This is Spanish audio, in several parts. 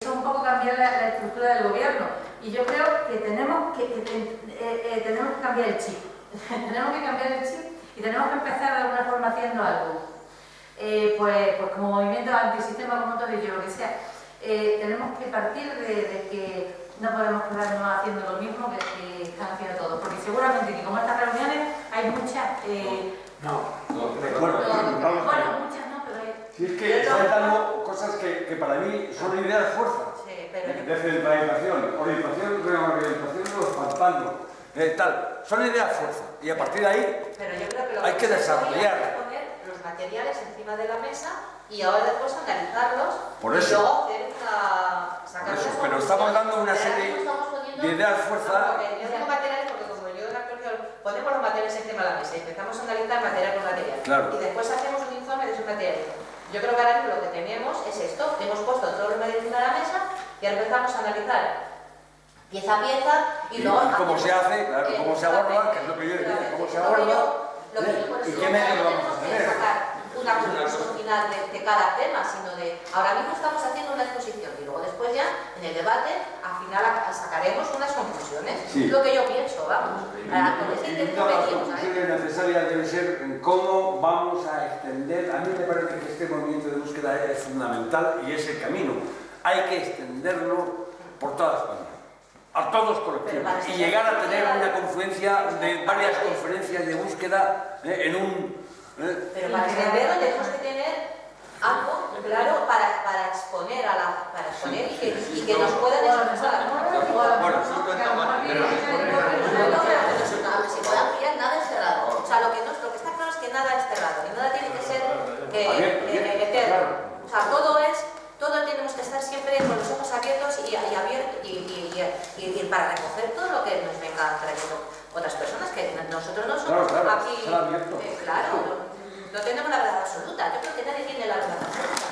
es un poco cambiar la estructura del gobierno. Y yo creo que tenemos que cambiar el chip. Tenemos que cambiar el chip y tenemos que empezar de alguna forma haciendo algo. Pues como movimiento antisistema, como todo ello, lo que sea. Tenemos que partir de que no podemos quedarnos haciendo lo mismo que están haciendo todos, porque seguramente que como estas reuniones hay muchas... bueno, muchas no, pero hay... Si es que están dando cosas que para mí son ideas fuerza. Sí, pero... Descentralización, orientación, reorientación de los pantanos, tal. Son ideas fuerza. Y a partir de ahí pero yo creo que lo hay que desarrollar. Es poner los materiales encima de la mesa y ahora después analizarlos. Por eso. Y luego hacer sacar Por eso, unas pero estamos dando una conclusiones. serie Estamos poniendo- de ideas fuerza. No, porque yo digo materiales porque como yo en la colección ponemos los materiales encima de la mesa y empezamos a analizar material por material. Claro. Y después hacemos un informe de esos materiales. Yo creo que ahora mismo lo que tenemos es esto. Hemos puesto todos los materiales encima de la mesa y ahora empezamos a analizar pieza a pieza y luego... cómo se hace, claro, cómo se aborda, que es lo que yo decía, cómo se aborda, y qué medios vamos a tener. Una conclusión final de cada tema, sino de ahora mismo estamos haciendo una exposición y luego después ya en el debate al final sacaremos unas conclusiones. Sí. Es lo que yo pienso, vamos. Y una de las conclusiones necesarias debe ser en cómo vamos a extender. A mí me parece que este movimiento de búsqueda es fundamental y es el camino. Hay que extenderlo por toda España, a todos los colectivos, y llegar a tener una confluencia de varias conferencias de búsqueda en un... Pero para extenderlo tenemos que tener algo claro para exponer y que nos puedan expresar. Bueno, Si puede ampliar, nada es cerrado. O sea, lo que está claro es que nada es cerrado y nada tiene que ser eterno. O sea, todo tenemos que estar siempre con los ojos abiertos y abiertos y para recoger todo lo que nos venga trayendo otras personas, que nosotros no somos aquí. Claro, no tenemos la verdad absoluta. Yo creo que nadie tiene la verdad absoluta.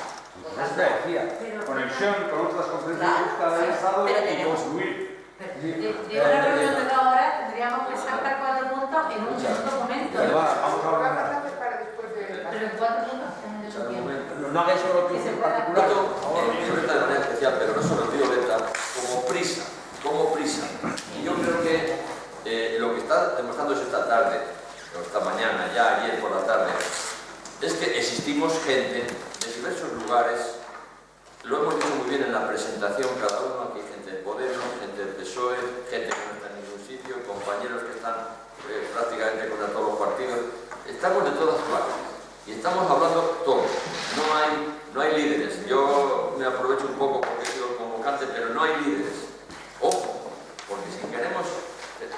Te decía, conexión con otras conferencias de búsqueda del Estado y construir. De una reunión de 2 horas tendríamos que sacar 4 puntos en un documento. Vamos a hablar. Pero en 4 puntos están en el tiempo. No hagáis solo tú en particular. Violeta de manera especial, pero no solo Violeta, como prisa. Y yo creo que lo que está demostrando esta tarde, o esta mañana, ya ayer por la tarde, es que existimos gente de diversos lugares. Lo hemos dicho muy bien en la presentación, cada uno, aquí hay gente de Podemos, gente del PSOE, gente que no está en ningún sitio, compañeros que están prácticamente contra todos los partidos. Estamos de todas partes y estamos hablando todos. No hay líderes. Yo me aprovecho un poco porque he sido convocante, pero no hay líderes. Ojo, porque si queremos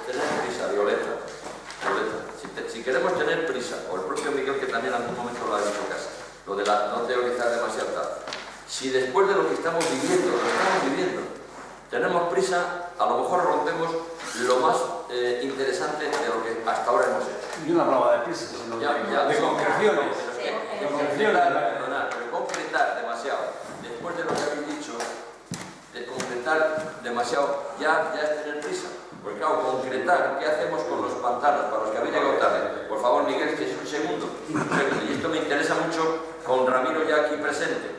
tener prisa, Violeta, si queremos tener prisa, o el propio Miguel, que también en algún momento lo ha dicho casi, lo de no teorizar demasiado tarde. Si después de lo que estamos viviendo, tenemos prisa, a lo mejor rompemos lo más interesante de lo que hasta ahora hemos hecho. Yo no hablaba de prisa, sino de concreciones. Pero concretar demasiado, después de lo que habéis dicho, de concretar demasiado, ya es tener prisa. Porque claro, concretar, ¿qué hacemos con los pantanos para los que habéis llegado tarde? Por favor, Miguel, que es un segundo. Y esto me interesa mucho con Ramiro ya aquí presente.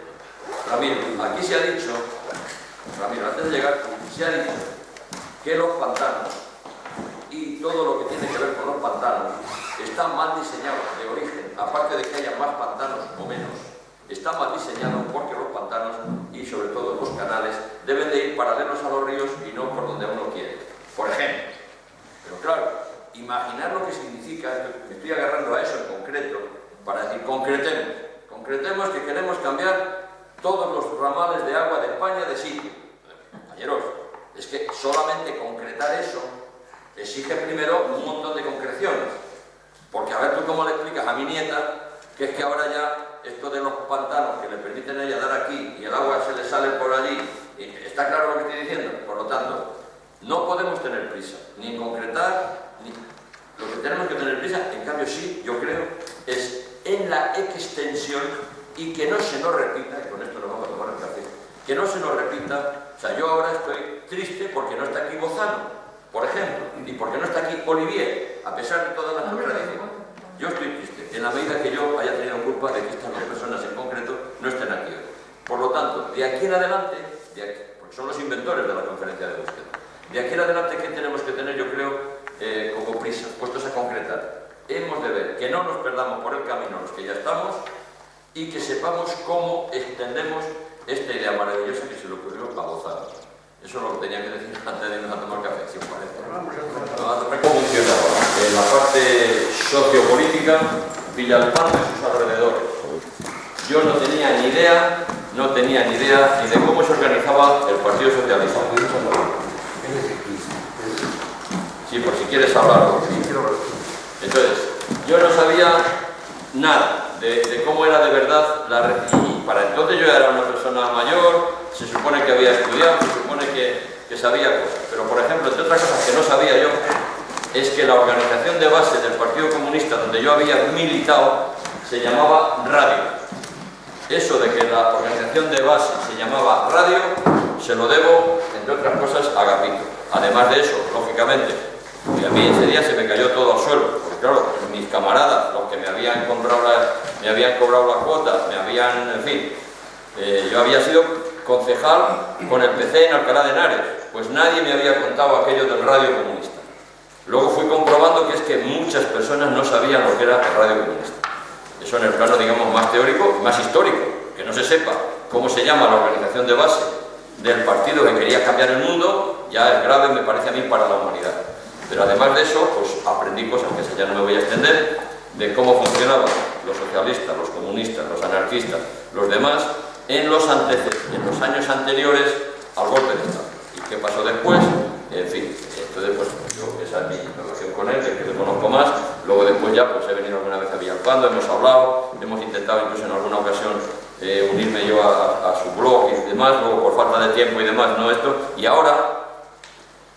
Ramiro, aquí se ha dicho, antes de llegar, se ha dicho que los pantanos y todo lo que tiene que ver con los pantanos están mal diseñados de origen, aparte de que haya más pantanos o menos, están mal diseñados porque los pantanos y sobre todo los canales deben de ir paralelos a los ríos y no por donde uno quiere, por ejemplo. Pero claro, imaginar lo que significa, me estoy agarrando a eso en concreto, para decir, concretemos que queremos cambiar todos los ramales de agua de España de sitio. Compañeros, es que solamente concretar eso exige primero un montón de concreciones. Porque a ver tú cómo le explicas a mi nieta que es que ahora ya esto de los pantanos que le permiten a ella dar aquí y el agua se le sale por allí, ¿está claro lo que estoy diciendo? Por lo tanto, no podemos tener prisa, ni en concretar, ni... Lo que tenemos que tener prisa, en cambio sí, yo creo, es en la extensión y que no se nos repita, y con esto nos vamos a tomar el café, que no se nos repita. O sea, yo ahora estoy triste porque no está aquí Bozano, por ejemplo, y porque no está aquí Olivier, a pesar de todas las contradicciones. Yo estoy triste, en la medida que yo haya tenido culpa de que estas dos personas en concreto no estén aquí hoy. Por lo tanto, de aquí en adelante, porque son los inventores de la conferencia de búsqueda. De aquí en adelante, ¿qué tenemos que tener? Yo creo, como prisa, puestos a concretar. Hemos de ver que no nos perdamos por el camino los que ya estamos y que sepamos cómo extendemos esta idea maravillosa que se le ocurrió a Gozar. Eso es lo que tenía que decir antes de irnos a tomar café, si os parece. ¿Cómo funciona ahora? En la parte sociopolítica, Villalpando y sus alrededores. Yo no tenía ni idea ni de cómo se organizaba el Partido Socialista. Sí, por si quieres hablar. Entonces, yo no sabía nada de cómo era de verdad la red. Y para entonces yo era una persona mayor, se supone que había estudiado, se supone que sabía cosas. Pero, por ejemplo, entre otras cosas que no sabía yo, es que la organización de base del Partido Comunista, donde yo había militado, se llamaba Radio. Eso de que la organización de base se llamaba Radio, se lo debo, entre otras cosas, a Agapito. Además de eso, lógicamente, y a mí ese día se me cayó todo al suelo, porque claro, mis camaradas, los que me habían cobrado la cuota, en fin, yo había sido concejal con el PC en Alcalá de Henares, pues nadie me había contado aquello del Radio Comunista. Luego fui comprobando que es que muchas personas no sabían lo que era el Radio Comunista. Eso en el plano, digamos, más teórico, más histórico, que no se sepa cómo se llama la organización de base del partido que quería cambiar el mundo, ya es grave, me parece a mí, para la humanidad. Pero además de eso, pues aprendí cosas que ya no me voy a extender, de cómo funcionaban los socialistas, los comunistas, los anarquistas, los demás, en los años anteriores al golpe de Estado. ¿Y qué pasó después? En fin, entonces pues esa es mi relación con él, que le conozco más. Luego después ya pues he venido alguna vez a Villalpando, hemos hablado, hemos intentado incluso en alguna ocasión unirme yo a su blog y demás, luego por falta de tiempo y demás, no esto. Y ahora,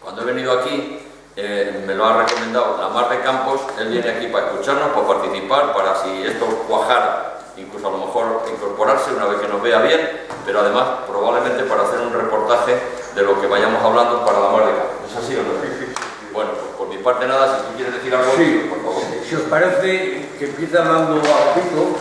cuando he venido aquí, me lo ha recomendado la Mar de Campos, él viene aquí para escucharnos, para participar, para si esto cuajara, incluso a lo mejor incorporarse una vez que nos vea bien, pero además probablemente para hacer un reportaje de lo que vayamos hablando para la Mar de Campos. ¿Es así o no? Bueno, pues por mi parte nada, si tú quieres decir algo, sí, por favor. Si os parece que empiece hablando Agapito,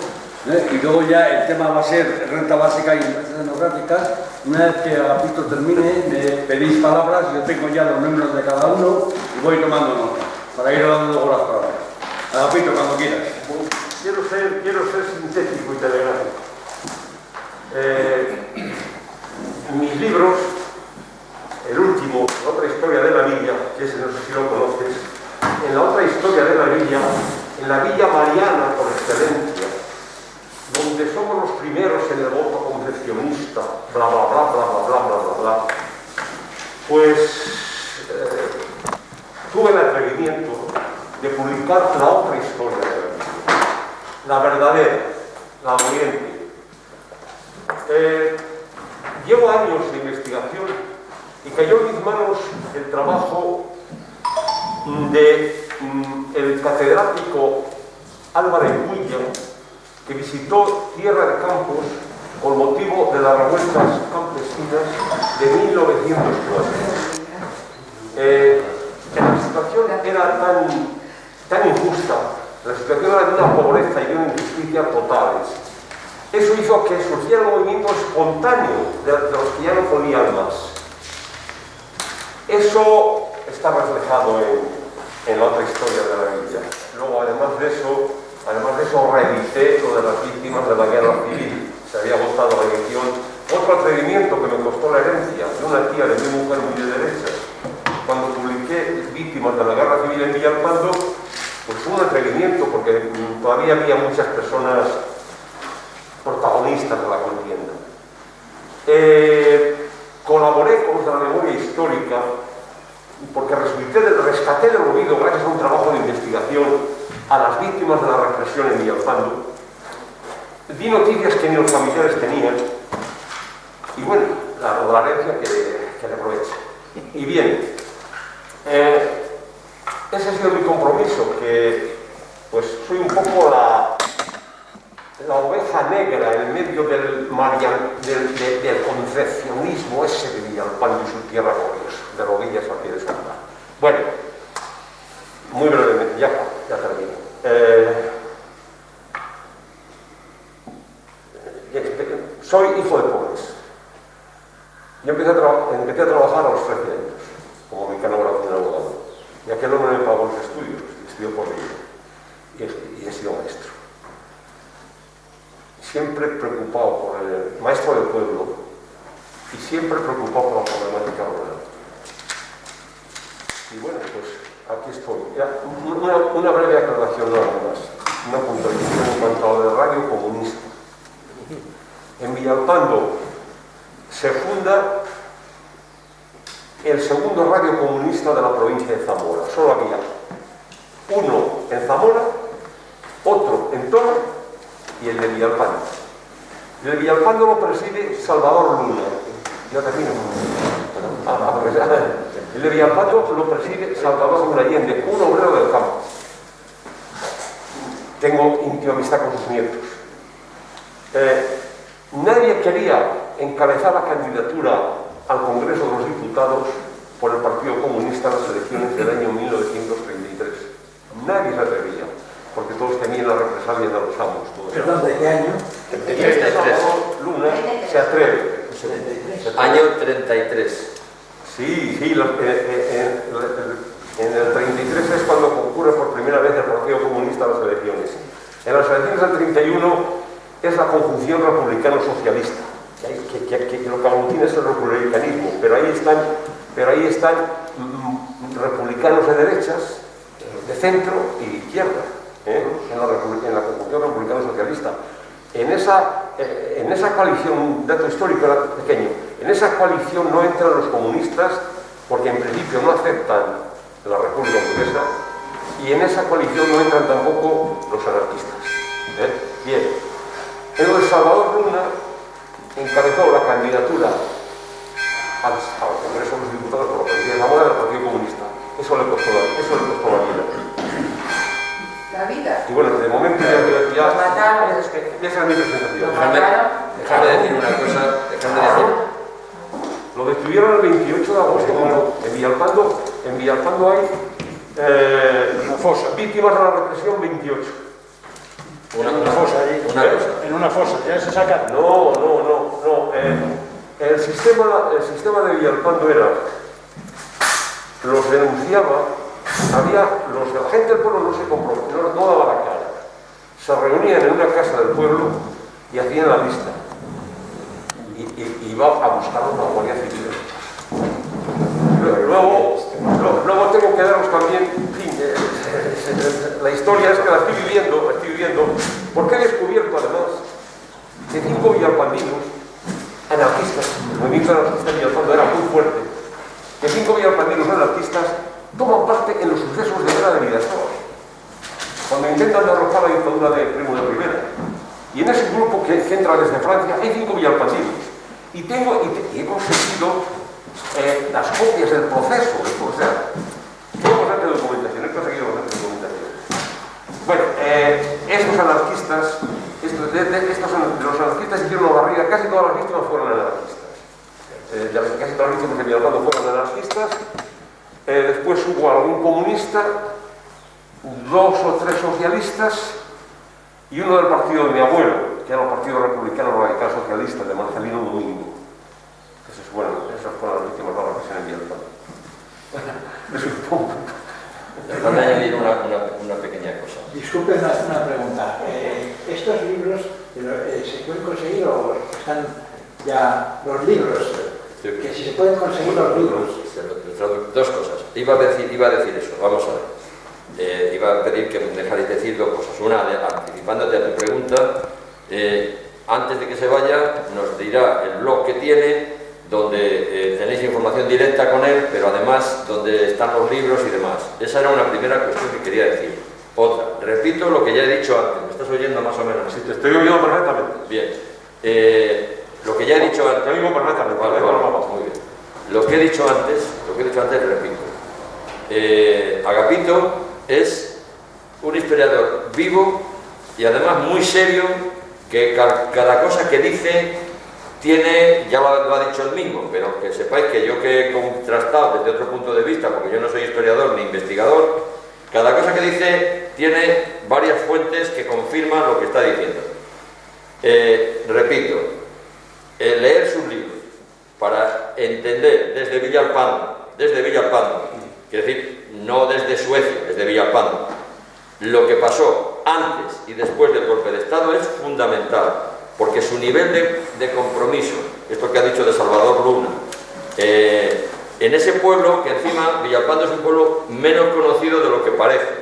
y luego ya el tema va a ser renta básica y empresas democráticas. Una vez que Agapito termine, me pedís palabras, yo tengo ya los números de cada uno y voy tomando nota, para ir dando luego las palabras. Agapito, cuando quieras. Quiero ser sintético y telegráfico. Mis libros, el último, Otra historia de la villa, que ese no sé si lo conoces, en la otra historia de la villa, en la Villa Mariana por excelencia, donde somos los primeros en el voto concepcionista, bla bla bla bla bla bla bla bla bla, pues tuve el atrevimiento de publicar la otra historia de la villa, la verdadera, la muriente. Llevo años de investigación y cayó en mis manos el trabajo del catedrático Álvarez Builla, que visitó Tierra de Campos con motivo de las revueltas campesinas de 1904. La situación era tan injusta, la situación era de una pobreza y de una injusticia totales. Eso hizo que surgiera un movimiento espontáneo de los que ya no podían más. Eso está reflejado en la otra historia de la villa. Luego, además de eso, reedité lo de las víctimas de la guerra civil. Se había votado la edición. Otro atrevimiento que me costó la herencia de una tía de mi mujer muy de derecha. Cuando publiqué Víctimas de la Guerra Civil en Villalpando, pues fue un atrevimiento porque todavía había muchas personas protagonistas de la contienda. Colaboré con los de la memoria histórica porque rescaté del olvido, gracias a un trabajo de investigación, a las víctimas de la represión en Villalpando. Di noticias que ni los familiares tenían y bueno, la herencia que le aproveche. Y bien, ese ha sido mi compromiso, que pues soy un poco la oveja negra en medio del concepcionismo ese de Villalpando y su tierra gloriosa, de rodillas al pie de su altar. Bueno, muy brevemente, ya termino. Soy hijo de pobres. Yo empecé a trabajar, los 13 años, como mecanógrafo de abogado. Y aquel hombre me pagó los estudios, estudió por libro, y he sido maestro. Siempre preocupado por el maestro del pueblo y siempre preocupado por la problemática rural. Y bueno, pues aquí estoy. Ya, una breve aclaración nada más, una puntualización en cuanto a lo del radio comunista. En Villalpando se funda el segundo radio comunista de la provincia de Zamora. Solo había uno en Zamora, otro en Toro y el de Villalpando. El de Villalpando lo preside Salvador Luna. Ya termino. El de Villalpando lo preside Salvador Luna Allende, un obrero del campo. Tengo íntima amistad con sus nietos. Nadie quería encabezar la candidatura al Congreso de los Diputados por el Partido Comunista en las elecciones del año 1933. Nadie se atrevía, porque todos temían la represalia de los amos. ¿Perdón, de qué año? Salvador Luna se atreve. Año 33. Sí, en el 33 es cuando concurre por primera vez el Partido Comunista a las elecciones. En las elecciones del 31 es la conjunción republicano-socialista, que lo que aglutina es el republicanismo, pero ahí están republicanos de derechas, de centro y de izquierda, en la conjunción republicano-socialista. En esa coalición, un dato histórico pequeño, en esa coalición no entran los comunistas porque en principio no aceptan la República Burguesa, y en esa coalición no entran tampoco los anarquistas. Bien, el Salvador Luna encabezó la candidatura al Congreso de los Diputados por la provincia de Zamora del Partido Comunista. Eso le costó la vida. La vida. Y bueno, de momento ya Lo mataron. esa es mi presentación. Déjame decir una cosa, Lo detuvieron el 28 de agosto en Villalpando hay víctimas de la represión 28. Una fosa allí. En una fosa, ya se sacaron. No. El sistema de Villalpando era, los denunciaba, la gente del pueblo no se comprometía, no daba la cara. Se reunían en una casa del pueblo y hacían la lista. Y iba a buscarlo con la Guardia Civil. Luego tengo que daros también, en fin, la historia es que la estoy viviendo, porque he descubierto además que 5 villalpandinos anarquistas, el movimiento anarquista de Villalpando era muy fuerte, que 5 villalpandinos anarquistas toman parte en los sucesos de guerra de Vidasoa, cuando intentan derrocar la dictadura de Primo de Rivera. Y en ese grupo que entra desde Francia hay 5 villalpandinos. Y he conseguido las copias del proceso, o sea, tengo bastante documentación, he conseguido bastante documentación. Bueno, estos anarquistas, los anarquistas hicieron una barriga, casi todas las víctimas fueron anarquistas. Casi todas las víctimas de Villalpando fueron anarquistas. Después hubo algún comunista, 2 o 3 socialistas y uno del partido de mi abuelo, que era el Partido Republicano Radical Socialista de Marcelino Domingo. Esas fueron las víctimas de la represión en Villalpando. Déjame añadir una pequeña cosa. Disculpen una pregunta. ¿Estos libros se pueden conseguir o están ya los libros? Que si se pueden conseguir los libros. Dos cosas. Iba a decir eso. Vamos a ver. Iba a pedir que me dejarais decir 2 cosas. Una, anticipándote a tu pregunta, antes de que se vaya, nos dirá el blog que tiene, donde tenéis información directa con él, pero además donde están los libros y demás. Esa era una primera cuestión que quería decir. Otra, repito lo que ya he dicho antes. ¿Me estás oyendo más o menos? Sí, te estoy oyendo perfectamente. Bien. Lo que ya he dicho antes. Te oigo perfectamente. Vale, muy bien. Lo que he dicho antes, repito. Agapito es un historiador vivo y además muy serio, que cada cosa que dice tiene, ya lo ha dicho él mismo, pero que sepáis que yo que he contrastado desde otro punto de vista, porque yo no soy historiador ni investigador, cada cosa que dice tiene varias fuentes que confirman lo que está diciendo. Repito, leer sus libros para entender desde Villalpando, quiero decir, no desde Suecia, desde Villalpando, lo que pasó antes y después del golpe de Estado es fundamental, porque su nivel de compromiso, esto que ha dicho de Salvador Luna, en ese pueblo, que encima Villalpando es un pueblo menos conocido de lo que parece,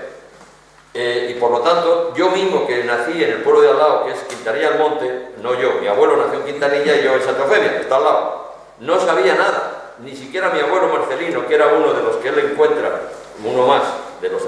y por lo tanto, yo mismo que nací en el pueblo de al lado, que es Quintanilla del Monte, no yo, mi abuelo nació en Quintanilla y yo en Santa Eufemia, que está al lado, no sabía nada, ni siquiera mi abuelo Marcelino, que era uno de los que él encuentra, uno más, de los,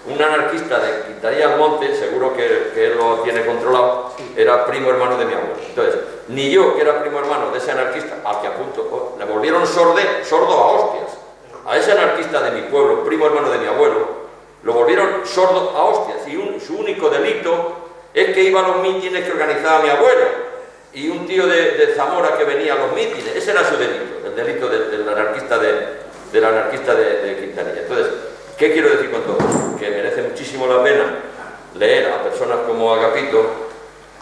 un anarquista de Quintanilla del Monte, seguro que él lo tiene controlado, era primo hermano de mi abuelo. Entonces, ni yo, que era primo hermano de ese anarquista, al que a punto, le volvieron sordo a hostias, a ese anarquista de mi pueblo, primo hermano de mi abuelo, lo volvieron sordo a hostias, y su único delito es que iba a los mítines que organizaba mi abuelo, y un tío de Zamora que venía a los mítines, ese era su delito, el delito del anarquista de Quintanilla. Entonces, ¿qué quiero decir con todo esto? Que merece muchísimo la pena leer a personas como Agapito,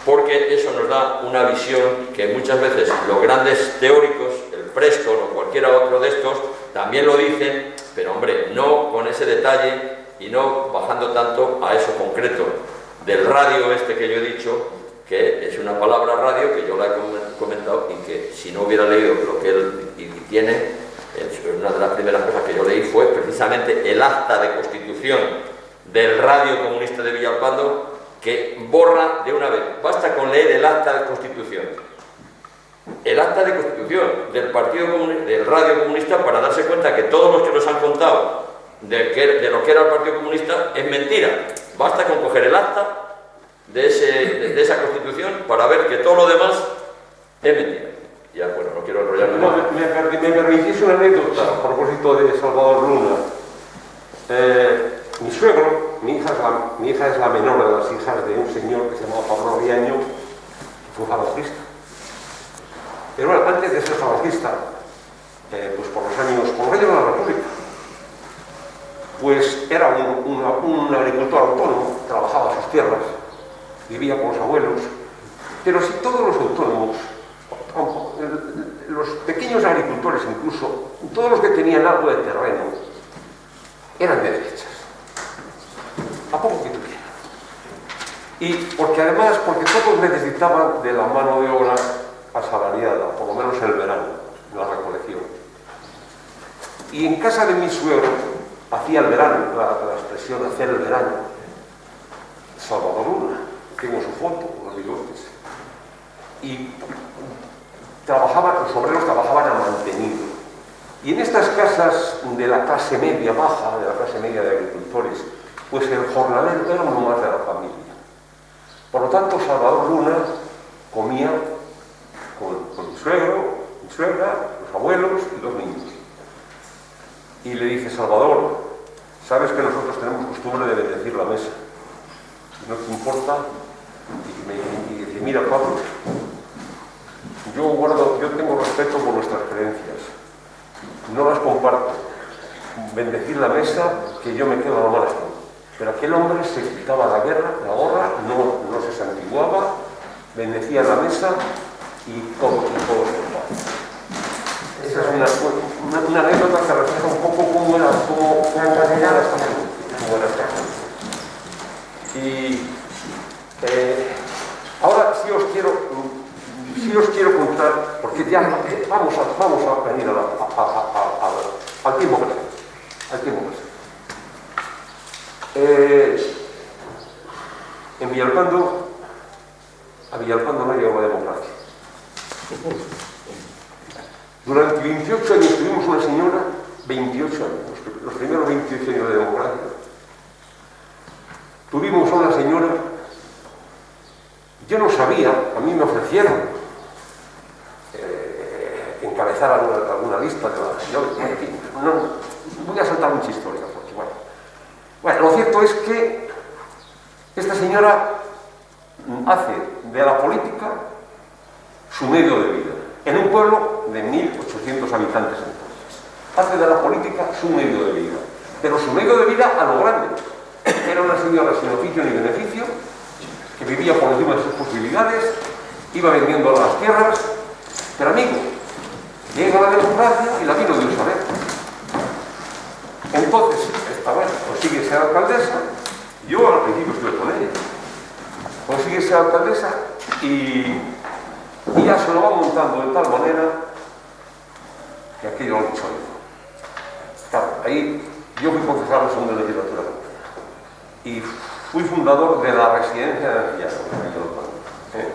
porque eso nos da una visión que muchas veces los grandes teóricos, el Preston o cualquiera otro de estos, también lo dicen, pero hombre, no con ese detalle y no bajando tanto a eso concreto del radio este que yo he dicho, que es una palabra radio que yo la he comentado y que si no hubiera leído lo que él tiene, una de las primeras cosas que yo leí fue precisamente el acta de constitución del Radio Comunista de Villalpando, que borra de una vez, basta con leer el acta de constitución. El acta de constitución del Radio Comunista, para darse cuenta que todos los que nos han contado de lo que era el Partido Comunista es mentira. Basta con coger el acta de esa constitución para ver que todo lo demás es mentira. Ya, bueno, no quiero enrollarme más. Me permitís una anécdota a propósito de Salvador Luna. Mi suegro, mi hija es la menor de las hijas de un señor que se llamaba Pablo Riaño, que fue falangista. Pero bueno, antes de ser falangista, pues por los años de la República, pues era un agricultor autónomo, trabajaba sus tierras, vivía con los abuelos, pero si todos los autónomos, los pequeños agricultores incluso, todos los que tenían algo de terreno, eran de derechas, a poco que tuvieran. Y porque todos necesitaban de la mano de obra asalariada, por lo menos en el verano, en la recolección. Y en casa de mi suegro, hacía el verano, la expresión hacer el verano, Salvador Luna, tengo su foto con los bigotes, y los obreros trabajaban a mantenido. Y en estas casas de la clase media baja, de la clase media de agricultores, pues el jornalero era uno más de la familia. Por lo tanto, Salvador Luna comía con mi suegro, mi suegra, los abuelos y los niños. Y le dice: Salvador, sabes que nosotros tenemos costumbre de bendecir la mesa. ¿No te importa? Y dice: mira, Pablo, yo tengo respeto por nuestras creencias. No las comparto. Bendecir la mesa, que yo me quedo a la mala. Pero aquel hombre se quitaba la gorra, no se santiguaba, bendecía la mesa y todo se paz. Esa es una anécdota que refleja un poco cómo era esta gente. Y ahora sí os quiero contar, porque ya vamos a venir al tiempo presente. En Villalpando, a Villalpando no llegó la democracia. Durante 28 años tuvimos una señora, 28 años, los primeros 28 años de democracia. Tuvimos a una señora, yo no sabía, a mí me ofrecieron encabezar alguna lista de la señora, en fin, no voy a saltar mucha historia, porque bueno, lo cierto es que esta señora hace de la política su medio de vida, en un pueblo de 1.800 habitantes entonces. Hace de la política su medio de vida, pero su medio de vida a lo grande. Era una señora sin oficio ni beneficio, que vivía por encima de sus posibilidades, iba vendiendo las tierras, pero amigo, Llega la democracia y la vino Dios a ver. Entonces, esta vez consigue ser alcaldesa. Yo al principio estuve con ella. Consigue ser alcaldesa y ya se lo va montando de tal manera que aquello lo he dicho yo. Claro, ahí yo fui concejal en segunda legislatura y fui fundador de la residencia de ancianos,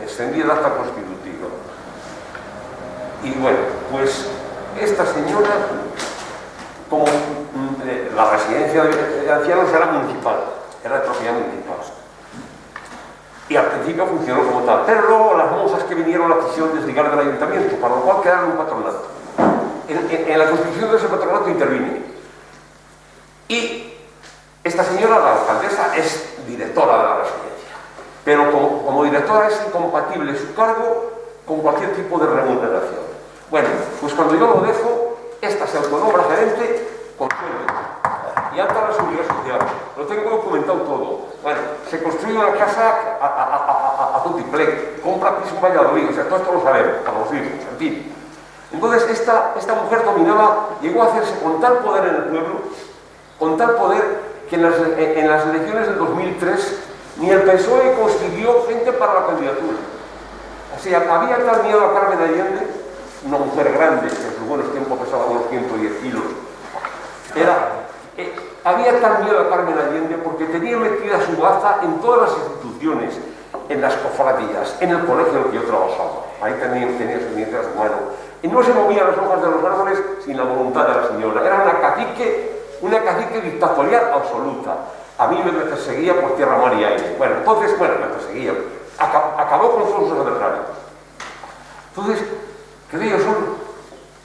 extendí el acta constitutiva. Y bueno, pues esta señora, como la residencia de ancianos era municipal, era de propiedad municipal. Y al principio funcionó como tal, pero luego las monjas que vinieron la quisieron desligar del ayuntamiento, para lo cual quedaron un patronato. En la constitución de ese patronato intervine. Y esta señora, la alcaldesa, es directora de la residencia. Pero como directora es incompatible su cargo con cualquier tipo de remuneración. Bueno, pues cuando yo lo dejo, esta se autonombra gerente con sueldo. Y alta la seguridad social. Lo tengo documentado todo. Bueno, se construye una casa a Tutiplén, compra piso en Valladolid, o sea, todo esto lo sabemos, para los hijos, en fin. Entonces, esta mujer dominaba, llegó a hacerse con tal poder en el pueblo, con tal poder, que en las elecciones del 2003 ni el PSOE consiguió gente para la candidatura. O sea, había tal miedo a Carmen Allende, una mujer grande, que en sus buenos tiempos pesaba unos 110 kilos. Había tal miedo a Carmen Allende porque tenía metida su baza en todas las instituciones, en las cofradías, en el colegio en el que yo trabajaba. Ahí tenía sus nietas a su mano. Y no se movían las hojas de los árboles sin la voluntad de la señora. Era una cacique dictatorial absoluta. A mí me perseguía por tierra, mar y aire. Bueno, entonces, me perseguía. Acabó con todos sus adversarios. Entonces, quedé yo solo.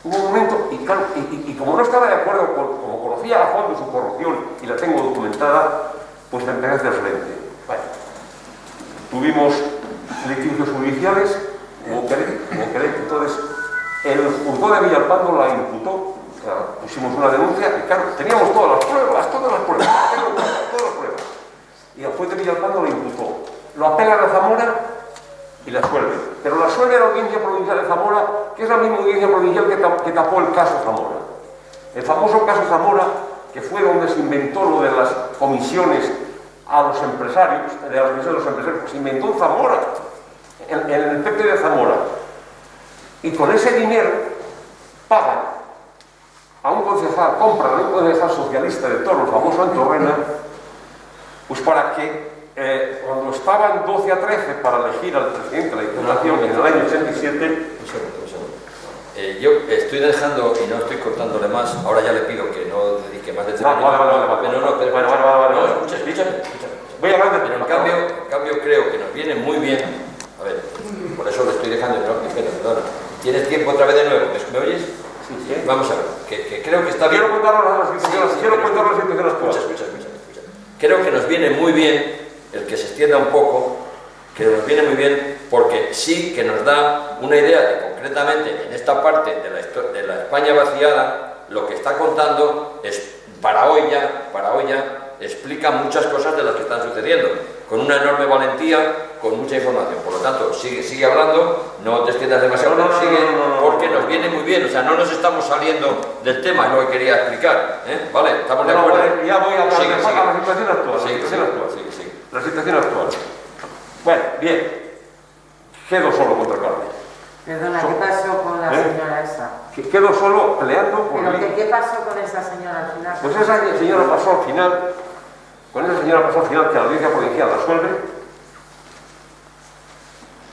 Hubo un momento, y claro, y como no estaba de acuerdo, como conocía a fondo su corrupción y la tengo documentada, pues me empecé a hacer frente. Bueno, tuvimos litigios judiciales, como queréis, entonces el juzgado de Villalpando la imputó, pusimos una denuncia, y claro, teníamos todas las pruebas, todas las pruebas. Y el juez de Villalpando la imputó. Lo apelan a Zamora y la suelve. Pero la suelve a la Audiencia Provincial de Zamora, que es la misma Audiencia Provincial que tapó el caso Zamora. El famoso caso Zamora, que fue donde se inventó lo de las comisiones a los empresarios, se inventó en Zamora, en el PP de Zamora. Y con ese dinero pagan a un concejal, compran a un concejal socialista de Toro, el famoso Antorrena, pues para que cuando estaban 12 a 13 para elegir al presidente de la Diputación en el año 87... yo estoy dejando y no estoy cortándole más, ahora ya le pido que no dedique más de tiempo. Vale. Escúchame. Voy a hablar de... Pero en cambio creo que nos viene muy bien, a ver, por eso lo estoy dejando, perdona. ¿Tienes tiempo otra vez de nuevo? ¿Me oyes? Sí. Vamos a ver, que creo que está bien. Quiero contar las situaciones. Escucha. Creo que nos viene muy bien el que se extienda un poco, que nos viene muy bien porque sí que nos da una idea de concretamente en esta parte de la España vaciada, lo que está contando es para hoy ya explica muchas cosas de las que están sucediendo, con una enorme valentía, con mucha información. Por lo tanto, sigue hablando, no te extiendas demasiado, porque nos viene muy bien, o sea, no nos estamos saliendo del tema, es lo que quería explicar, ¿vale? ¿Estamos de acuerdo? Ya voy a hablar de la situación actual. Sigue. La situación actual. Bueno, bien. Quedo solo contra Carmen. Perdona, ¿qué pasó con la señora esa? Que quedo solo peleando por mí. ¿Pero qué pasó con esa señora al final? Pues esa señora pasó al final, que la Audiencia Provincial la suelve,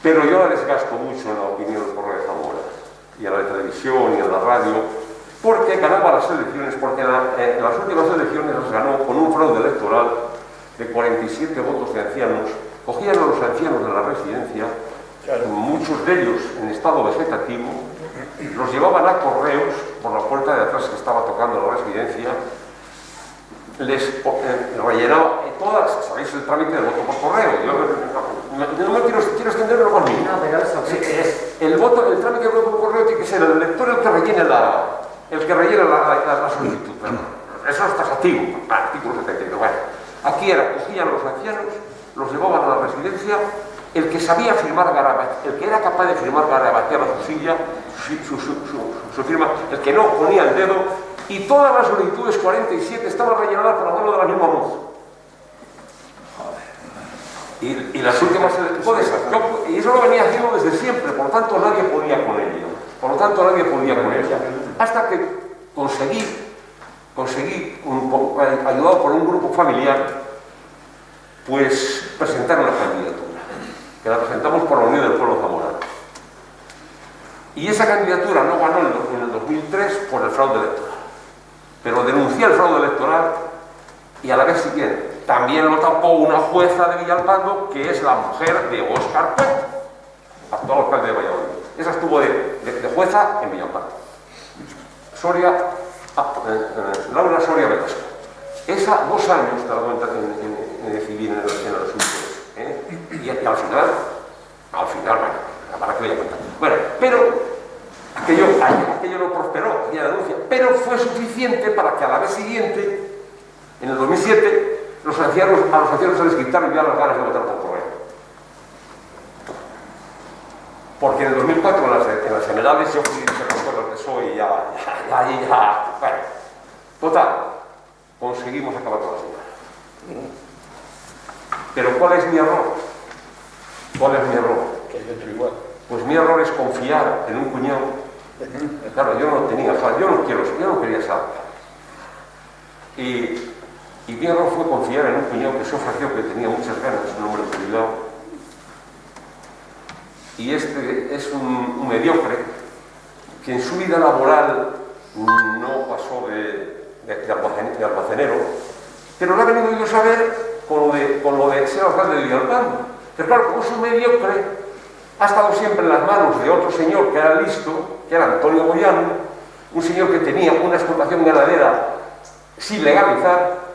pero yo la desgasto mucho en la opinión por de Zamora, y en la televisión y en la radio, porque ganaba las elecciones, porque en las últimas elecciones las ganó con un fraude electoral de 47 votos de ancianos. Cogían a los ancianos de la residencia, muchos de ellos en estado vegetativo, los llevaban a correos por la puerta de atrás que estaba tocando la residencia, les rellenaba todas, sabéis el trámite del voto por correo. Yo no me quiero extenderlo conmigo. No, pero eso sí, el trámite del voto por correo tiene que ser el lector el que rellene la solicitud. Eso es taxativo, artículo 72. Bueno, aquí cogían los ancianos, los llevaban a la residencia, el que sabía firmar garabatear, el que era capaz de firmar garabatear a su silla, su su firma, el que no ponía el dedo, y todas las solicitudes 47 estaban rellenadas por la mano de la misma moza. Y las últimas elecciones, y eso lo venía haciendo desde siempre, por lo tanto nadie podía con ello. Hasta que conseguí ayudado por un grupo familiar, pues presentar una candidatura, que la presentamos por la Unión del Pueblo Zamorano. Y esa candidatura no ganó en el 2003 por el fraude electoral. Pero denuncié el fraude electoral y a la vez siguiente también lo tapó una jueza de Villalpando, que es la mujer de Óscar Puente, actual alcalde de Valladolid. Esa estuvo de jueza en Villalpando. Laura Soria Velasco. Esa 2 años tardó en decidir en el asunto. Y al final, bueno, para que voy a contar. Bueno, pero aquello no prosperó, aquella denuncia, pero fue suficiente para que a la vez siguiente, en el 2007, a los ancianos se les quitaron ya las ganas de votar por correo. Porque en el 2004, en las generales, yo fui secretario del PSOE y ya. Bueno, total, conseguimos acabar con la señora. Pero ¿cuál es mi error? Que es dentro igual. Pues mi error es confiar en un cuñado. Claro, yo no quería saber. Y mi error fue confiar en un cuñado que se ofreció, que tenía muchas ganas, un hombre jubilado. Y este es un mediocre que en su vida laboral no pasó de almacenero, pero lo ha venido a saber con lo de ser alcalde de Villalpando. Pero claro, como es un mediocre, ha estado siempre en las manos de otro señor que era listo, que era Antonio Boyano, un señor que tenía una explotación ganadera sin legalizar.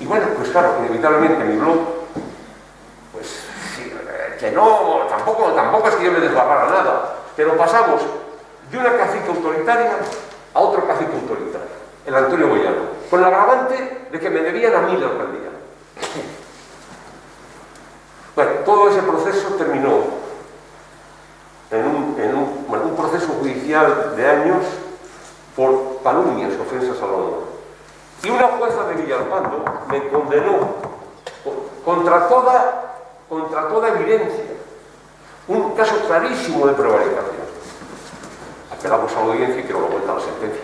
Y bueno, pues claro, inevitablemente mi blog, pues sí, que no, tampoco es que yo me desbarrara nada, pero pasamos de una cacique autoritaria a otro cacique autoritario, el Antonio Boyano, con el agravante de que me debían a mí la alcaldía. Bueno, todo ese proceso terminó en un proceso judicial de años por calumnias, ofensas a la honor. Y una jueza de Villalpando me condenó contra toda evidencia, un caso clarísimo de prevaricación. Apelamos a la audiencia y quiero la vuelta a la sentencia.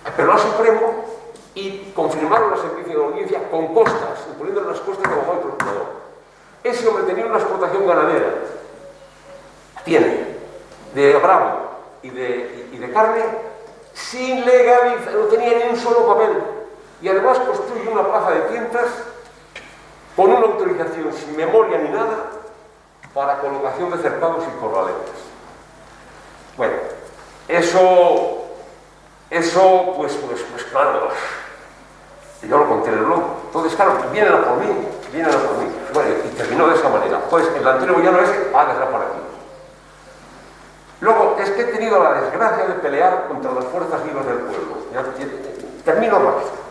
Apeló al Supremo y confirmaron la sentencia de la audiencia con costas, imponiendo las costas de abogado y procurador. Ese hombre tenía una explotación ganadera, de bravo y de carne, sin legalizar, no tenía ni un solo papel. Y además construye una plaza de tiendas con una autorización sin memoria ni nada para colocación de cercados y corraletes. Bueno, eso pues claro, yo lo conté en el blog. Entonces, claro, vienen a por mí. Bueno, y terminó de esa manera. Pues el Antonio Boyano ese ha desaparecido. Luego, es que he tenido la desgracia de pelear contra las fuerzas vivas del pueblo. Termino rápido.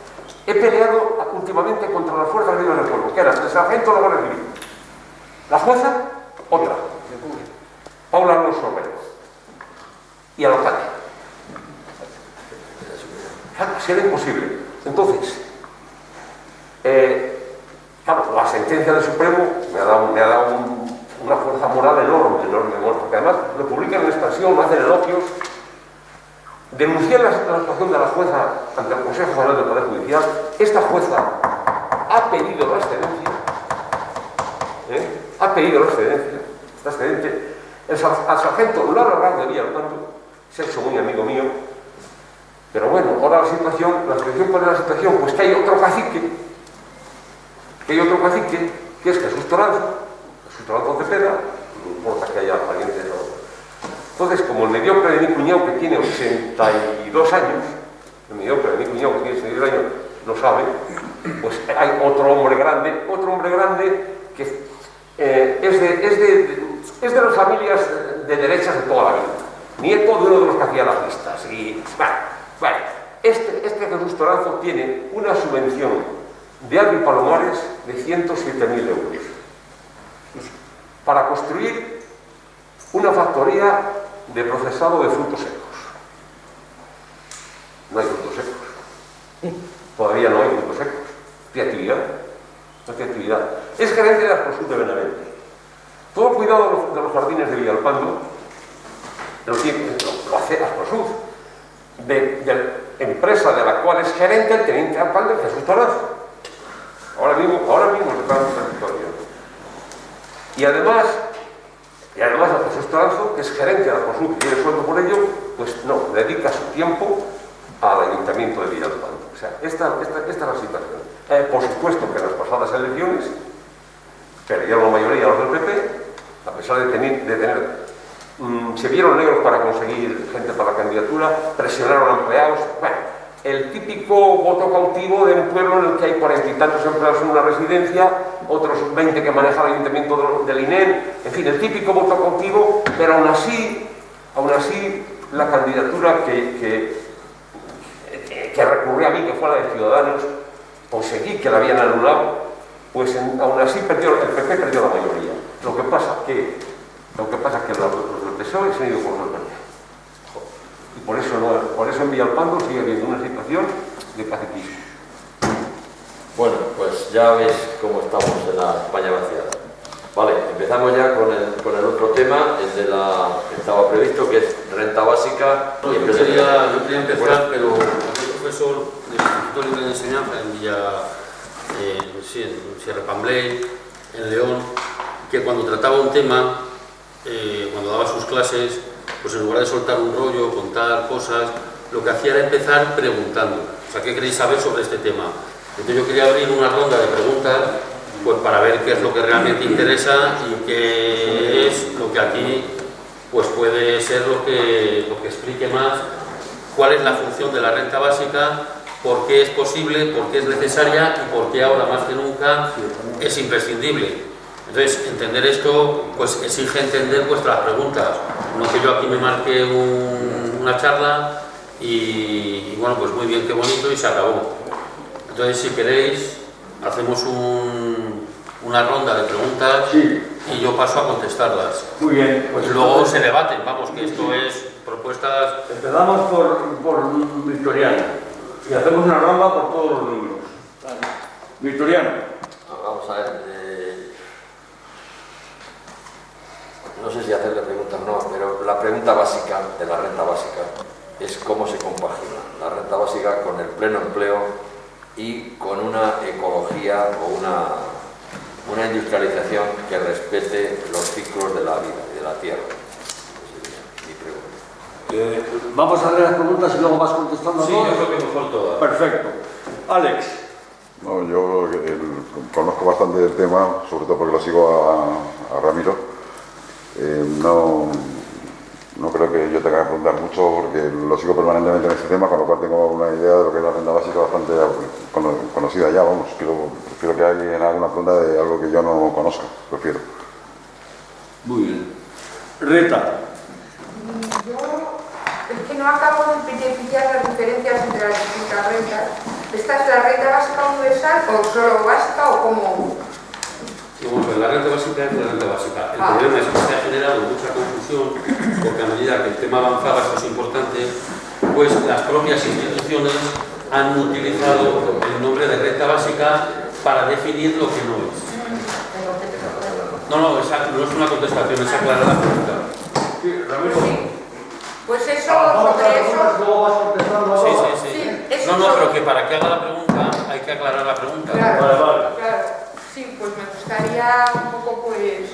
He peleado últimamente contra las fuerzas vivas del pueblo, que eran el sargento de la Guardia Civil. La jueza, otra. Paula Alonso Romero. Y al alcalde. Claro, si era imposible. Entonces, claro, la sentencia del Supremo me ha dado una fuerza moral enorme, porque además lo publican en expansión, me hacen elogios. Denuncié la situación de la jueza ante el Consejo General del Poder Judicial. Esta jueza ha pedido la excedencia. Está excedente. Al sargento lo ha alargado de Villalpando, se ha hecho muy amigo mío. Pero bueno, ahora la situación, ¿cuál es la situación? Pues que hay otro cacique, que es Jesús Toranzo Cepeda, no importa que haya parientes o no. Entonces, como el mediocre de mi cuñado, que tiene 82 años, lo sabe, pues hay otro hombre grande que es de las familias de derechas de toda la vida, nieto de uno de los que hacía las listas. Y bueno, este Jesús Toranzo tiene una subvención de Agri Palomares de 107.000 euros para construir una factoría de procesado de frutos secos. No hay frutos secos. Todavía no hay frutos secos. Creatividad. No hay actividad. Es gerente de Asprosud de Benavente. Todo el cuidado de los jardines de Villalpando lo hace Asprosud, de la empresa de la cual es gerente el teniente alcalde Jesús Toranzo. Ahora mismo está en el territorio. Y además a Jesús Toranzo, que es gerente de Asprosud y tiene sueldo por ello, pues no, dedica su tiempo al ayuntamiento de Villalpando. O sea, esta es la situación. Por supuesto que en las pasadas elecciones perdieron la mayoría los del PP, a pesar de tener se vieron negros para conseguir gente para la candidatura, presionaron a empleados. Bueno, el típico voto cautivo de un pueblo en el que hay 40 y tantos empleados en una residencia, otros 20 que maneja el ayuntamiento del INEM, en fin, el típico voto cautivo, pero aún así la candidatura que recurrió a mí, que fue la de Ciudadanos, conseguí que la habían anulado, pues aún así el PP perdió la mayoría. Lo que pasa que los del PSOE se han ido por los verdes. Y por eso en Villalpando sigue habiendo una situación de pacitismo. Bueno, pues ya veis cómo estamos en la España vaciada. Vale, empezamos ya con el otro tema, el de que estaba previsto, que es renta básica. No, yo quería empezar, pero el profesor del Instituto Libre de Enseñanza en Sierra Pambley, en León, que cuando trataba un tema, cuando daba sus clases, pues en lugar de soltar un rollo, contar cosas, lo que hacía era empezar preguntando. O sea, ¿qué queréis saber sobre este tema? Entonces yo quería abrir una ronda de preguntas, pues para ver qué es lo que realmente interesa y qué es lo que aquí pues puede ser lo que explique más cuál es la función de la renta básica, por qué es posible, por qué es necesaria y por qué ahora más que nunca es imprescindible. Entonces, entender esto pues exige entender vuestras preguntas, no que yo aquí me marque una charla y bueno, pues muy bien, qué bonito y se acabó. Entonces, si queréis, hacemos una ronda de preguntas, sí, y yo paso a contestarlas. Muy bien. Pues luego se debaten, vamos, que esto es propuestas... Empezamos por Victoriano y hacemos una ronda por todos los libros. Victoriano. Vamos a ver, no sé si hacerle preguntas o no, pero la pregunta básica de la renta básica es cómo se compagina la renta básica con el pleno empleo y con una ecología o una industrialización que respete los ciclos de la vida y de la tierra. Esa sería mi pregunta. Vamos a leer las preguntas y luego vas contestando. Sí, yo creo que mejor todas. Perfecto. Alex. No, yo conozco bastante del tema, sobre todo porque lo sigo a Ramiro. No creo que yo tenga que preguntar mucho porque lo sigo permanentemente en este tema, con lo cual tengo una idea de lo que es la renta básica bastante conocida ya, vamos. Prefiero que alguien haga una pregunta de algo que yo no conozca, prefiero. Muy bien. Rita. Yo es que no acabo de pillar las diferencias entre las distintas rentas. ¿Esta es la renta básica universal o solo básica o cómo? Vamos a ver, la renta básica es la renta básica. El problema es que se ha generado mucha confusión porque a medida que el tema avanzaba, esto es importante, pues las propias instituciones han utilizado el nombre de renta básica para definir lo que no es. No es una contestación, es aclarar la pregunta. Sí, Ramiro. Pues eso, sobre eso... Luego vas contestando. Sí. No, pero que para que haga la pregunta hay que aclarar la pregunta. Claro, Vale. claro. Sí, pues me gustaría un poco, pues...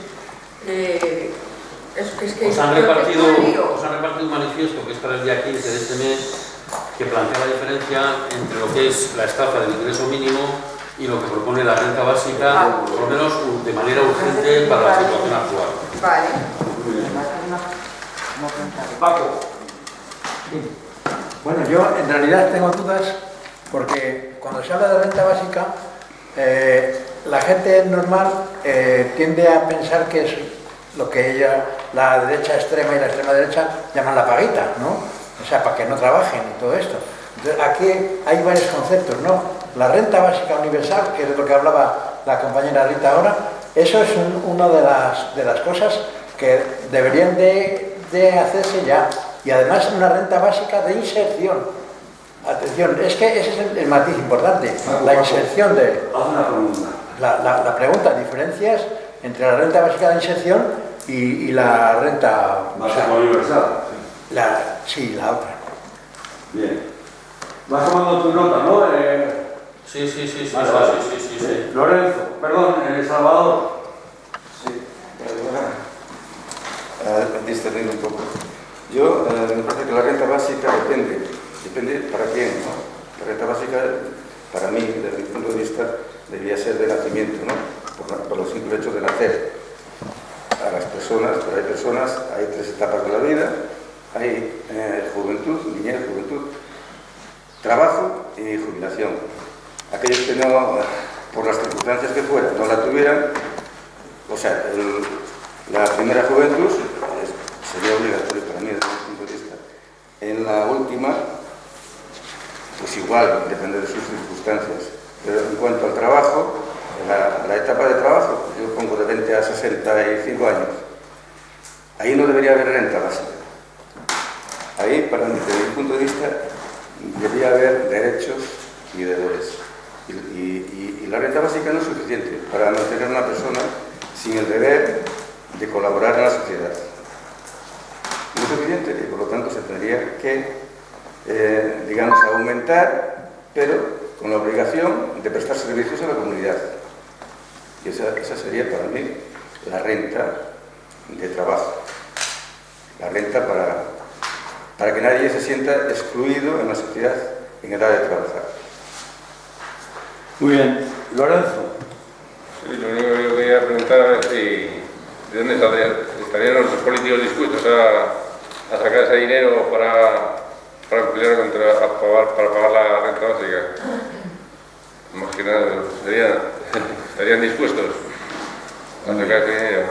Os han repartido un manifiesto que es para el día 15 de este mes que plantea la diferencia entre lo que es la estafa del ingreso mínimo y lo que propone la renta básica, por lo menos de manera urgente para la situación actual. Vale. Paco. Bueno, yo en realidad tengo dudas porque cuando se habla de renta básica, la gente normal tiende a pensar que es lo que la derecha extrema y la extrema derecha llaman la paguita, ¿no? O sea, para que no trabajen y todo esto. Entonces, aquí hay varios conceptos, ¿no? La renta básica universal, que es de lo que hablaba la compañera Rita ahora, eso es una de las cosas que deberían de de hacerse ya. Y además una renta básica de inserción. Atención, es que ese es el matiz importante, la inserción de... Haz una pregunta. La pregunta, diferencias entre la renta básica de inserción y la renta... Básica universal. Sí, la otra. Bien. Vas tomando tu nota, ¿no? Sí. Vale, vale. Sí. Lorenzo, perdón, Salvador. Sí, discernir un poco. Yo me parece que la renta básica depende para quién, ¿no? La renta básica, para mí, desde mi punto de vista, debería ser de nacimiento, ¿no? Por los simple hecho de nacer. A las personas, pero hay tres etapas de la vida: hay juventud, niñez, juventud, trabajo y jubilación. Aquellos que no, por las circunstancias que fueran, no la tuvieran, o sea, la primera juventud sería obligatorio para mí desde mi punto de vista. En la última, pues igual, depende de sus circunstancias. Pero en cuanto al trabajo, la etapa de trabajo, yo pongo de 20 a 65 años, ahí no debería haber renta básica. Ahí, desde mi punto de vista, debería haber derechos y deberes. Y la renta básica no es suficiente para mantener a una persona sin el deber de colaborar en la sociedad. No es suficiente y por lo tanto se tendría que, digamos, aumentar, pero con la obligación de prestar servicios a la comunidad. Y esa sería para mí la renta de trabajo. La renta para que nadie se sienta excluido en la sociedad en edad de trabajar. Muy bien. Lorenzo. Sí, lo único que yo quería preguntar es si de dónde estarían los políticos dispuestos a sacar ese dinero para emplear para pagar la renta básica. Más que nada, estarían dispuestos a sacar ese dinero.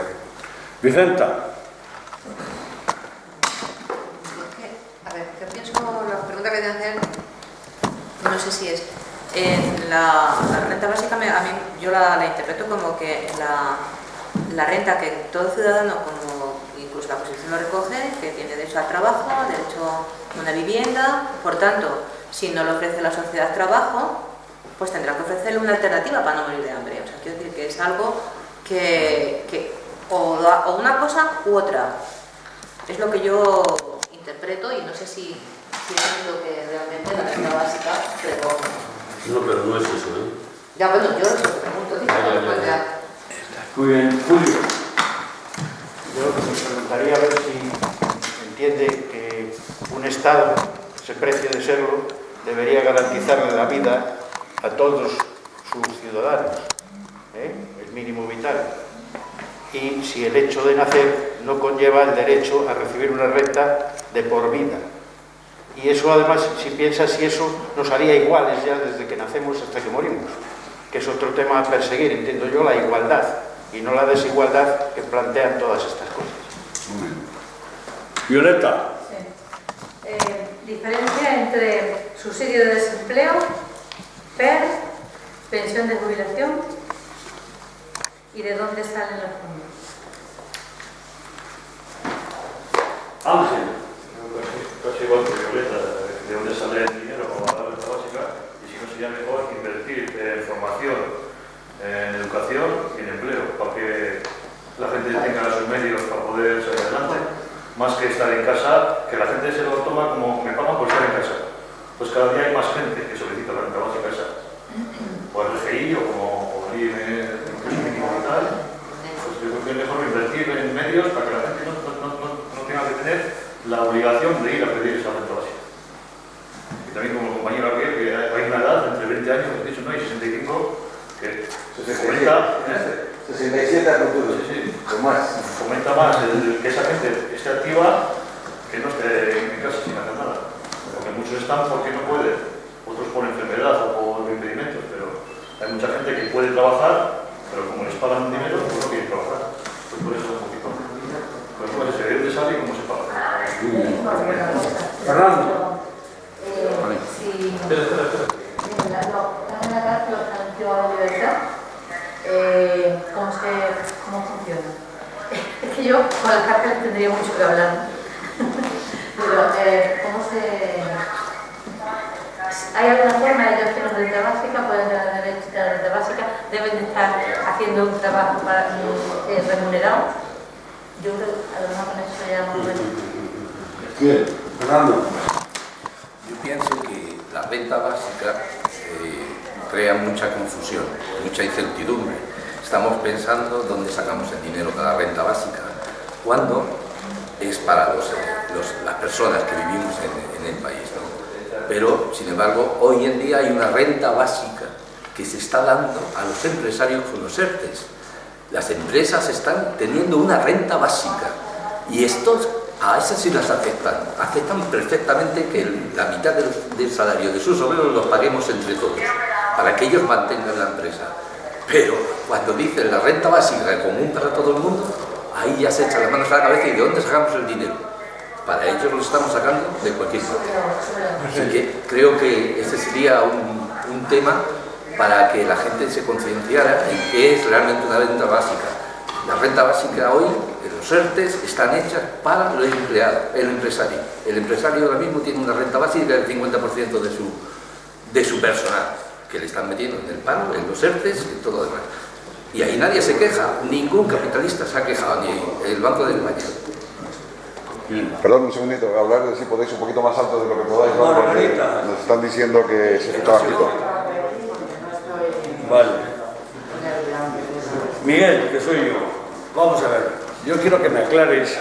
Vicenta. A ver, yo pienso, la pregunta que te hacer, no sé si es, en la renta básica, a mí yo la interpreto como que la renta que todo ciudadano, como incluso la Constitución lo recoge, que tiene derecho al trabajo, derecho a una vivienda, por tanto, si no le ofrece la sociedad trabajo, pues tendrá que ofrecerle una alternativa para no morir de hambre. O sea, quiero decir que es algo que o una cosa u otra. Es lo que yo interpreto y no sé si eso es lo que realmente la renta básica recoge. No, pero no es eso, ¿eh? Ya, bueno, yo te pregunto, ya. Muy bien. Julio. Yo me preguntaría a ver si entiende que un Estado, ese precio de serlo, debería garantizarle la vida a todos sus ciudadanos, el mínimo vital. Y si el hecho de nacer no conlleva el derecho a recibir una renta de por vida. Y eso además, si piensas, si eso nos haría iguales ya desde que nacemos hasta que morimos, que es otro tema a perseguir, entiendo yo, la igualdad y no la desigualdad que plantean todas estas cosas. Muy bien. Violeta. Sí. Diferencia entre subsidio de desempleo, PER, pensión de jubilación y de dónde salen los fondos. Ángel. Casi igual que Violeta, de dónde sale el dinero para la renta básica y si no sería mejor invertir en formación, en educación y en empleo para que la gente tenga sus medios para poder salir adelante, más que estar en casa, que la gente se lo toma como me pagan por estar en casa. Pues cada día hay más gente que solicita la renta básica esa, o el RGI o como el ingreso mínimo vital. Pues yo creo que es mejor invertir en medios para que la gente no tenga que tener la obligación de ir a pedir esa renta básica. Y también como el compañero Ariel, que hay una edad entre 20 años, 28 no, y 65, que se fomenta... 67 a futuro. Sí, o más. Fomenta más que esa gente esté activa que no esté en casa sin hacer nada. Porque muchos están porque no pueden, otros por enfermedad o por impedimentos, pero hay mucha gente que puede trabajar, pero como les pagan dinero, pues no quieren trabajar. Pues por eso es un poquito. Pues puede ser de dónde sale y cómo se paga. Fernando. Si en la cárcel anunció la libertad, ¿cómo funciona? Es que yo con las cárceles tendría mucho que hablar. pero ¿cómo se...? ¿Hay alguna forma de ellos que no renta básica, pueden tener derecho a la renta básica, deben de estar haciendo un trabajo remunerado? Yo creo que a lo mejor con eso ya hemos visto. Bien, Fernando. Yo pienso que la renta básica crea mucha confusión, mucha incertidumbre. Estamos pensando dónde sacamos el dinero para la renta básica, cuando es para las personas que vivimos en el país, ¿no? Pero, sin embargo, hoy en día hay una renta básica que se está dando a los empresarios con los ERTEs. Las empresas están teniendo una renta básica y estos a esas sí las aceptan perfectamente que la mitad del salario de sus obreros los paguemos entre todos, para que ellos mantengan la empresa. Pero cuando dicen la renta básica común para todo el mundo, ahí ya se echan las manos a la cabeza y ¿de dónde sacamos el dinero? Para ellos lo estamos sacando de cualquier parte. Así que creo que ese sería un tema para que la gente se concienciara en qué es realmente una renta básica. La renta básica hoy, los ERTEs, están hechas para el empleado, el empresario. El empresario ahora mismo tiene una renta básica del 50% de su personal, que le están metiendo en el paro, en los ERTEs y todo lo demás. Y ahí nadie se queja, ningún capitalista se ha quejado, ni el Banco de España. Perdón un segundito, hablar si podéis un poquito más alto de lo que podáis, ¿no? Porque nos están diciendo que se está bajito. Vale. Miguel, que soy yo. Vamos a ver, yo quiero que me aclares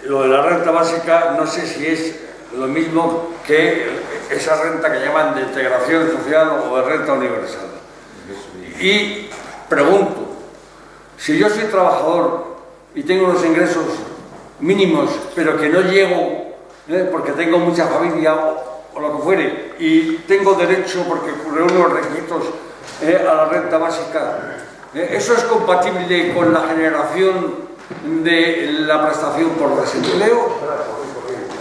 lo de la renta básica, no sé si es lo mismo que esa renta que llaman de integración social o de renta universal. Y pregunto, si yo soy trabajador y tengo unos ingresos mínimos, pero que no llego, porque tengo mucha familia o lo que fuere, y tengo derecho, porque reúno los requisitos a la renta básica, ¿eso es compatible con la generación de la prestación por desempleo?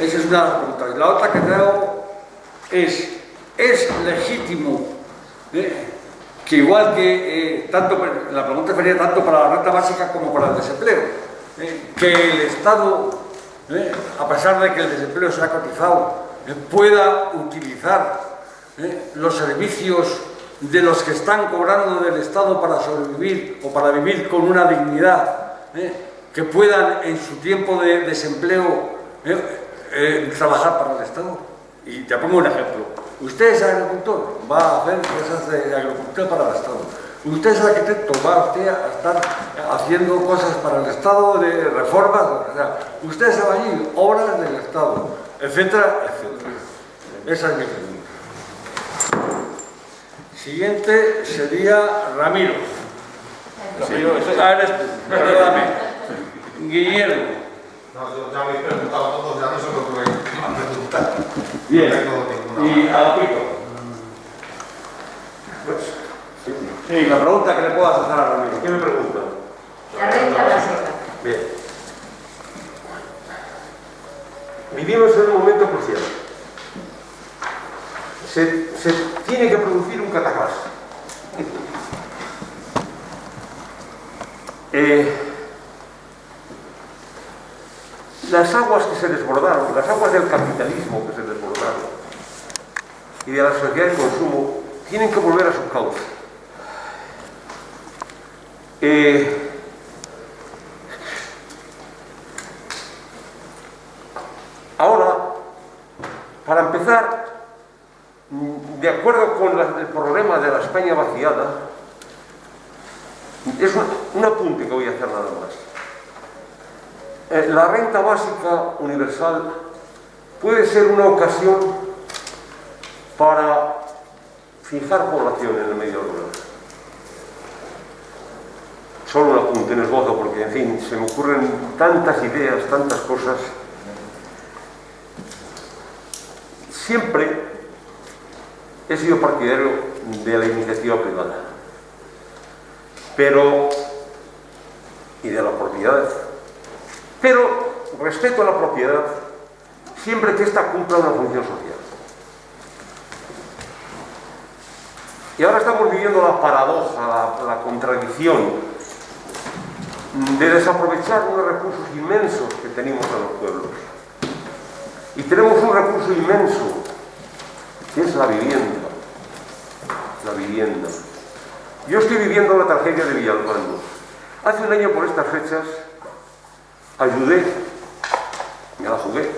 Esa es una pregunta. Y la otra que te hago es legítimo que igual que la pregunta sería tanto para la renta básica como para el desempleo, que el Estado, a pesar de que el desempleo se ha cotizado, pueda utilizar los servicios de los que están cobrando del Estado para sobrevivir o para vivir con una dignidad, que puedan en su tiempo de desempleo trabajar para el Estado. Y te pongo un ejemplo. Usted es agricultor, va a hacer cosas de agricultura para el Estado. Usted es arquitecto, va usted a estar haciendo cosas para el Estado, de reformas, o sea, usted es albañil, obras del Estado, etcétera, etcétera. Esa es mi pregunta. Siguiente sería Ramiro. Ramiro, eres tú, perdóname. Guillermo. No, yo ya habéis preguntado todos, ya no sé lo que voy a preguntar. Bien. Y Agapito. Sí, la pregunta que le puedas hacer a Ramiro. ¿Qué me pregunta? La renta básica. Bien. Vivimos en un momento crucial. Se tiene que producir un cataclasmo. Las aguas que se desbordaron, las aguas del capitalismo que se desbordaron y de la sociedad de consumo tienen que volver a su cauce. Ahora, para empezar, de acuerdo con el problema de la España vaciada, es un apunte que voy a hacer nada más. La renta básica universal puede ser una ocasión para fijar población en el medio rural. Solo un apunte en esbozo, porque, en fin, se me ocurren tantas ideas, tantas cosas. Siempre he sido partidario de la iniciativa privada, y de la propiedad, pero respeto a la propiedad siempre que ésta cumpla una función social. Y ahora estamos viviendo la paradoja, la contradicción de desaprovechar unos recursos inmensos que tenemos a los pueblos. Y tenemos un recurso inmenso, que es la vivienda. La vivienda. Yo estoy viviendo la tragedia de Villalpando. Hace un año por estas fechas ayudé, me la jugué,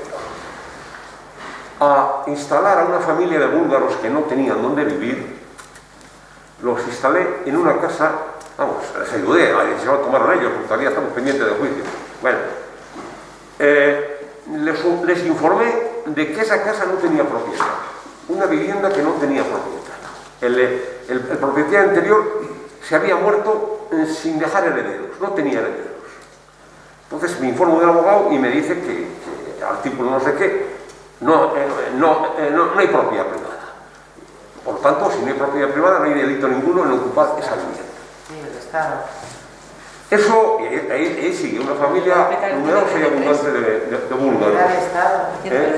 a instalar a una familia de búlgaros que no tenían dónde vivir. Los instalé en una casa, vamos, les ayudé, se lo tomaron ellos, porque todavía estamos pendientes del juicio. Bueno, les informé de que esa casa no tenía propiedad, una vivienda que no tenía propiedad. El propietario anterior se había muerto sin dejar herederos, no tenía herederos. Entonces me informo del abogado y me dice que artículo no sé qué, no hay propiedad privada. Por tanto, si no hay propiedad privada, no hay delito ninguno en ocupar esa vivienda. Sí, el Estado. Eso, ahí sigue una familia numerosa y abundante de búlgaros.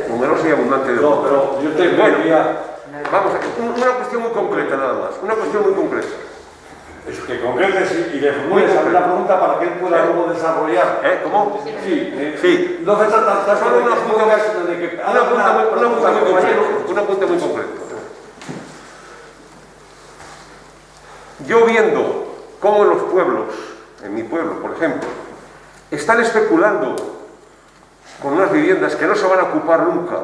Numerosa y abundante de búlgaros. No, pero yo te diría... Vamos, una cuestión muy concreta nada más. Una cuestión muy concreta. Es que concretes y le formules una pregunta para que él pueda luego desarrollar. ¿Cómo? Sí. No se trata solo de que... Un apunte muy concreto. Yo viendo cómo en los pueblos, en mi pueblo, por ejemplo, están especulando con unas viviendas que no se van a ocupar nunca.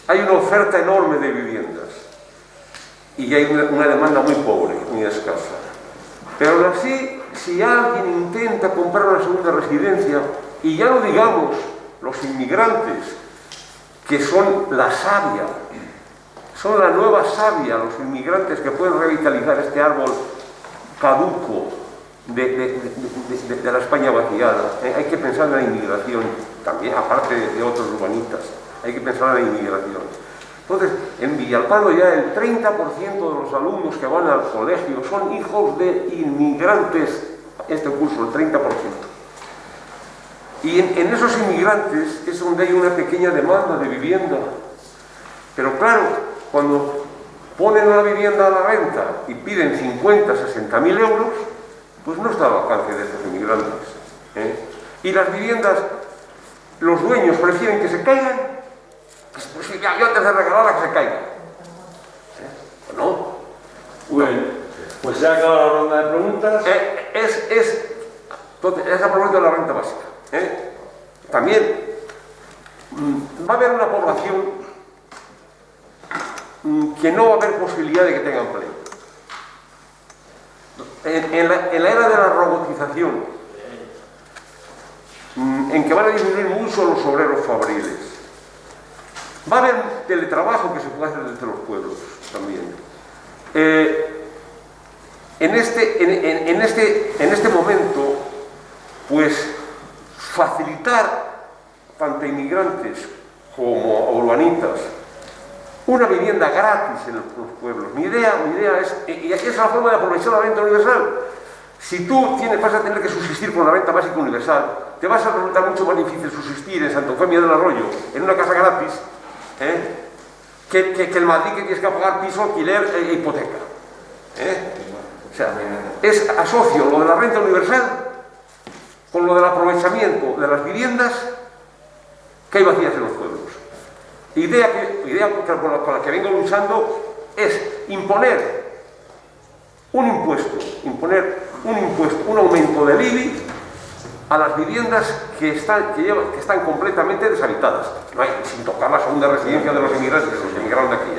Hay una oferta enorme de viviendas y hay una demanda muy pobre, muy escasa. Pero aún así, si alguien intenta comprar una segunda residencia, y ya no digamos los inmigrantes, que son la savia, son la nueva savia, los inmigrantes que pueden revitalizar este árbol caduco de la España vaciada. Hay que pensar en la inmigración también, aparte de otros urbanitas, hay que pensar en la inmigración. Entonces, en Villalpando ya el 30% de los alumnos que van al colegio son hijos de inmigrantes, este curso, el 30%. Y en esos inmigrantes es donde hay una pequeña demanda de vivienda. Pero claro, cuando ponen una vivienda a la renta y piden 50, 60.000 euros, pues no está al alcance de estos inmigrantes. Y las viviendas, los dueños prefieren que se caigan. Pues yo antes de regalarla que se caiga. ¿O no? Bueno, pues ya acaba la ronda de preguntas. Entonces, esa pregunta de la renta básica. También va a haber una población que no va a haber posibilidad de que tenga empleo. En la era de la robotización, en que van a disminuir mucho los obreros fabriles, va a haber teletrabajo que se puede hacer desde los pueblos también. En este momento, pues facilitar tanto a inmigrantes como a urbanitas una vivienda gratis en los pueblos. Mi idea es, y aquí es la forma de aprovechar la renta universal. Si tú vas a tener que subsistir con la renta básica universal, te vas a resultar mucho más difícil subsistir en Santa Eufemia del Arroyo, en una casa gratis, que en Madrid, que tienes que pagar piso, alquiler e hipoteca. O sea, asocio lo de la renta universal con lo del aprovechamiento de las viviendas que hay vacías en los pueblos. Idea con la que vengo luchando es imponer un impuesto, un aumento del IBI a las viviendas que están completamente deshabitadas. No hay, sin tocar la segunda residencia de los inmigrantes, que los emigraron de aquí.